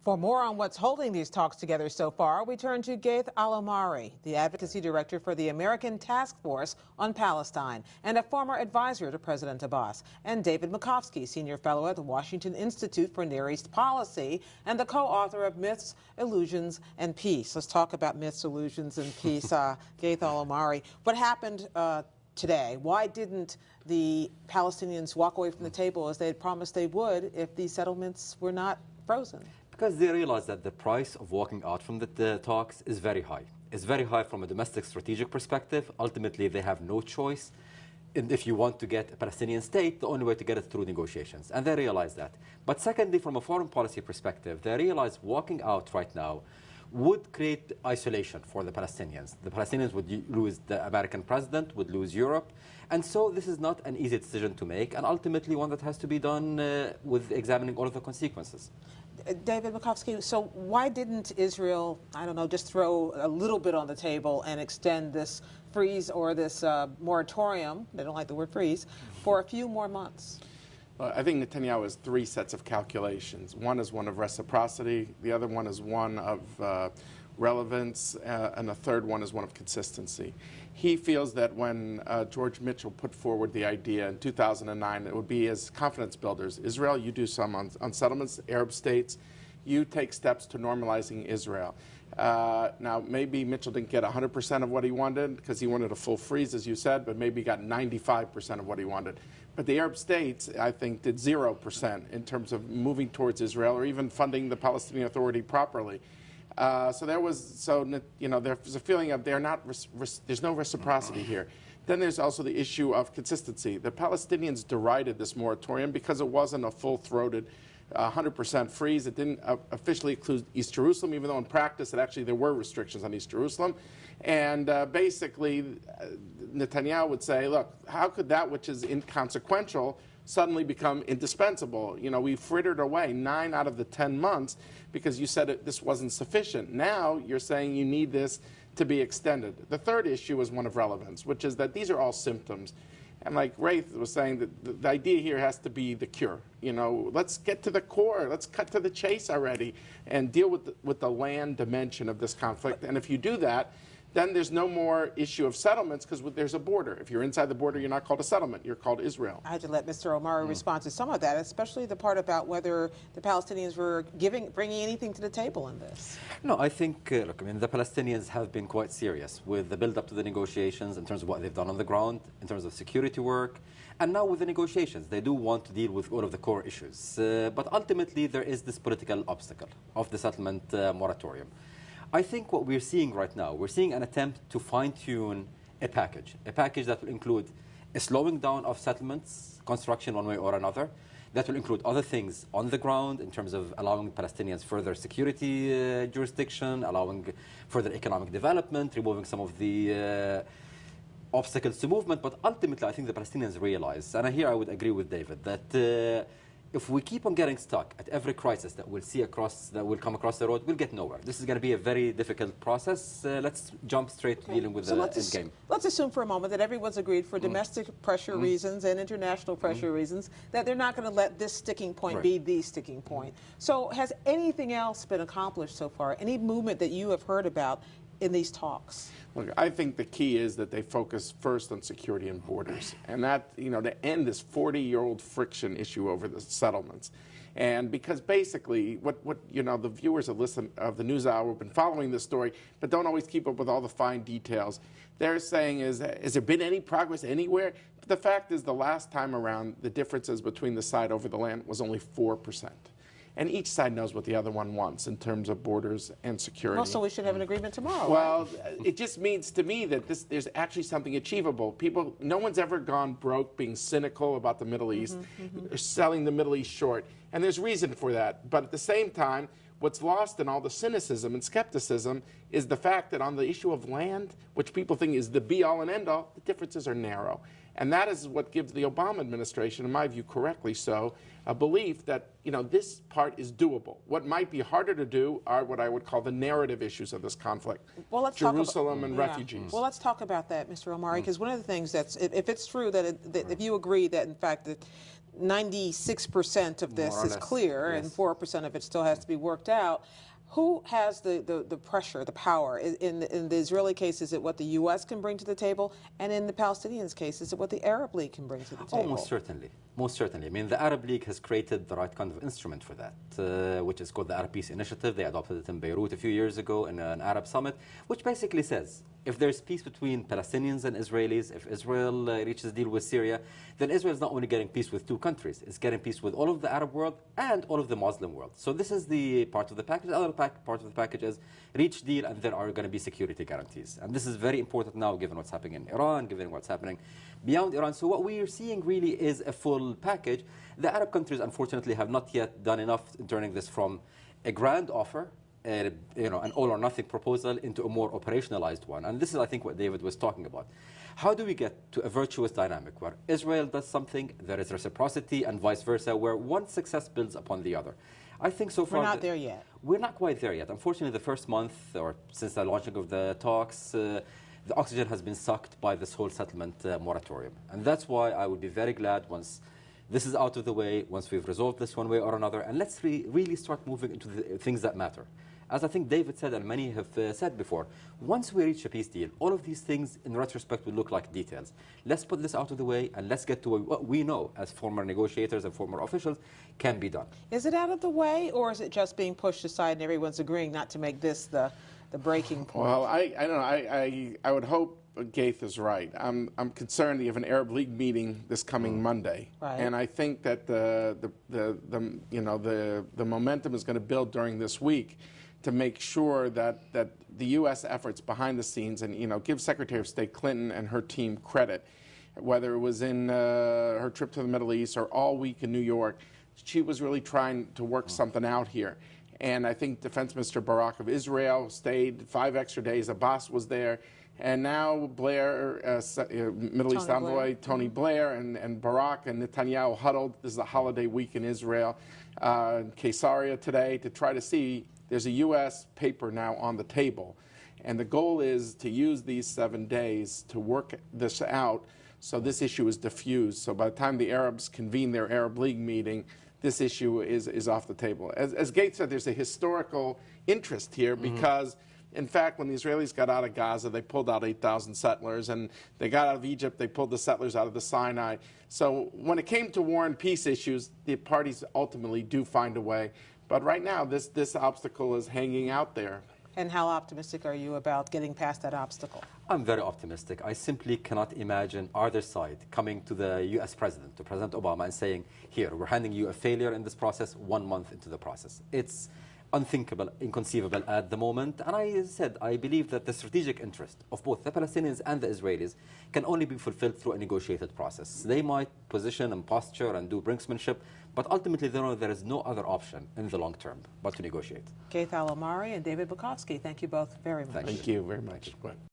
For more on what's holding these talks together so far, we turn to Ghaith al Omari, the advocacy director for the American Task Force on Palestine and a former advisor to President Abbas, and David Makovsky, senior fellow at the Washington Institute for Near East Policy and the co-author of Myths, Illusions, and Peace. Let's talk about myths, illusions, and peace. Ghaith al Omari, what happened today? Why didn't the Palestinians walk away from the table as they had promised they would if these settlements were not frozen? Because they realize that the price of walking out from the talks is very high. It's very high from a domestic strategic perspective. Ultimately, they have no choice. And if you want to get a Palestinian state, the only way to get it through negotiations. And they realize that. But secondly, from a foreign policy perspective, they realize walking out right now would create isolation for the Palestinians. The Palestinians would lose the American president, would lose Europe. And so this is not an easy decision to make, and ultimately one that has to be done with examining all of the consequences. David Makovsky, so why didn't Israel, I don't know, just throw a little bit on the table and extend this freeze or this moratorium, they don't like the word freeze, for a few more months? Well, I think Netanyahu has three sets of calculations. One is one of reciprocity, the other one is one of relevance, and the third one is one of consistency. He feels that when George Mitchell put forward the idea in 2009, it would be as confidence builders. Israel, you do some on settlements, Arab states, you take steps to normalizing Israel. Now, maybe Mitchell didn't get 100% of what he wanted because he wanted a full freeze, as you said, but maybe he got 95% of what he wanted. But the Arab states, I think, did 0% in terms of moving towards Israel or even funding the Palestinian Authority properly. So there's a feeling of there's no reciprocity here. Then there's also the issue of consistency. The Palestinians derided this moratorium because it wasn't a full-throated 100% freeze. It didn't officially include East Jerusalem, even though in practice there were restrictions on East Jerusalem. And basically, Netanyahu would say, look, how could that which is inconsequential suddenly become indispensable? You know, we frittered away 9 out of the 10 months because you said this wasn't sufficient. Now you're saying you need this to be extended. The third issue is one of relevance, which is that these are all symptoms. And like Ghaith was saying, the idea here has to be the cure. You know, let's get to the core. Let's cut to the chase already and deal with the land dimension of this conflict. And if you do that, then there's no more issue of settlements because there's a border. If you're inside the border, you're not called a settlement. You're called Israel. I had to let Mr. Omari respond to some of that, especially the part about whether the Palestinians were bringing anything to the table in this. No, I think, look, I mean, the Palestinians have been quite serious with the build-up to the negotiations in terms of what they've done on the ground, in terms of security work, and now with the negotiations. They do want to deal with all of the core issues. But ultimately, there is this political obstacle of the settlement moratorium. I think what we're seeing right now, we're seeing an attempt to fine-tune a package that will include a slowing down of settlements, construction one way or another, that will include other things on the ground in terms of allowing Palestinians further security jurisdiction, allowing further economic development, removing some of the obstacles to movement. But ultimately, I think the Palestinians realize, and here I would agree with David, that if we keep on getting stuck at every crisis that we'll see that will come across the road, we'll get nowhere. This is going to be a very difficult process. Let's jump straight to dealing with the end game. Let's assume for a moment that everyone's agreed for domestic pressure reasons and international pressure reasons that they're not going to let this sticking point be the sticking point. So has anything else been accomplished so far? Any movement that you have heard about in these talks? Look, I think the key is that they focus first on security and borders, and that, you know, to end this 40-year-old friction issue over the settlements. And because basically what you know, the viewers of the NewsHour have been following this story but don't always keep up with all the fine details. They're saying, has there been any progress anywhere? But the fact is, the last time around, the differences between the side over the land was only 4%. And each side knows what the other one wants in terms of borders and security. Well, so we should have an agreement tomorrow. Well, it just means to me that there's actually something achievable. No one's ever gone broke being cynical about the Middle East, selling the Middle East short. And there's reason for that. But at the same time, what's lost in all the cynicism and skepticism is the fact that on the issue of land, which people think is the be-all and end-all, the differences are narrow. And that is what gives the Obama administration, in my view correctly so, a belief that, you know, this part is doable. What might be harder to do are what I would call the narrative issues of this conflict. Well, let's Jerusalem and refugees. Well, let's talk about that, Mr. Omari, because one of the things that's, if it's true that if you agree that, in fact, that 96% of this More or is less, clear, yes. and 4% of it still has to be worked out. Who has the pressure, the power? In the Israeli case, is it what the U.S. can bring to the table? And in the Palestinians' case, is it what the Arab League can bring to the table? Oh, most certainly. Most certainly. I mean, the Arab League has created the right kind of instrument for that, which is called the Arab Peace Initiative. They adopted it in Beirut a few years ago in an Arab summit, which basically says if there's peace between Palestinians and Israelis, if Israel reaches a deal with Syria, then Israel is not only getting peace with two countries, it's getting peace with all of the Arab world and all of the Muslim world. So this is the part of the package. The other part of the package is reach deal, and there are going to be security guarantees. And this is very important now, given what's happening in Iran, given what's happening beyond Iran. So what we are seeing really is a full package. The Arab countries, unfortunately, have not yet done enough in turning this from a grand offer, an all-or-nothing proposal, into a more operationalized one. And this is, I think, what David was talking about. How do we get to a virtuous dynamic where Israel does something, there is reciprocity, and vice versa, where one success builds upon the other? I think so far... We're not there yet. We're not quite there yet. Unfortunately, the first month, or since the launching of the talks, the oxygen has been sucked by this whole settlement moratorium. And that's why I would be very glad once this is out of the way, once we've resolved this one way or another, and let's really start moving into the things that matter. As I think David said, and many have said before, once we reach a peace deal, all of these things in retrospect will look like details. Let's put this out of the way, and let's get to what we know as former negotiators and former officials can be done. Is it out of the way, or is it just being pushed aside and everyone's agreeing not to make this the breaking point? Well, I don't know. I would hope Ghaith is right. I'm concerned you have an Arab League meeting this coming Monday, right. And I think that the momentum is going to build during this week to make sure that the U.S. efforts behind the scenes, and give Secretary of State Clinton and her team credit, whether it was in her trip to the Middle East or all week in New York, she was really trying to work something out here. And I think Defense Minister Barak of Israel stayed 5 extra days. Abbas was there. And now Blair, Middle East envoy, Tony Blair, and Barak and Netanyahu huddled. This is a holiday week in Israel, in Caesarea today, to try to see. There's a U.S. paper now on the table. And the goal is to use these 7 days to work this out so this issue is diffused. So by the time the Arabs convene their Arab League meeting, this issue is off the table. As Ghaith said, there's a historical interest here because, in fact, when the Israelis got out of Gaza, they pulled out 8,000 settlers, and they got out of Egypt, they pulled the settlers out of the Sinai. So when it came to war and peace issues, the parties ultimately do find a way. But right now, this obstacle is hanging out there. And how optimistic are you about getting past that obstacle? I'm very optimistic. I simply cannot imagine either side coming to the U.S. President, to President Obama, and saying, here, we're handing you a failure in this process 1 month into the process. It's unthinkable, inconceivable at the moment. And I said, I believe that the strategic interest of both the Palestinians and the Israelis can only be fulfilled through a negotiated process. They might position and posture and do brinksmanship, but ultimately they know there is no other option in the long term but to negotiate. Ghaith al Omari and David Makovsky, thank you both very much. Thank you very much.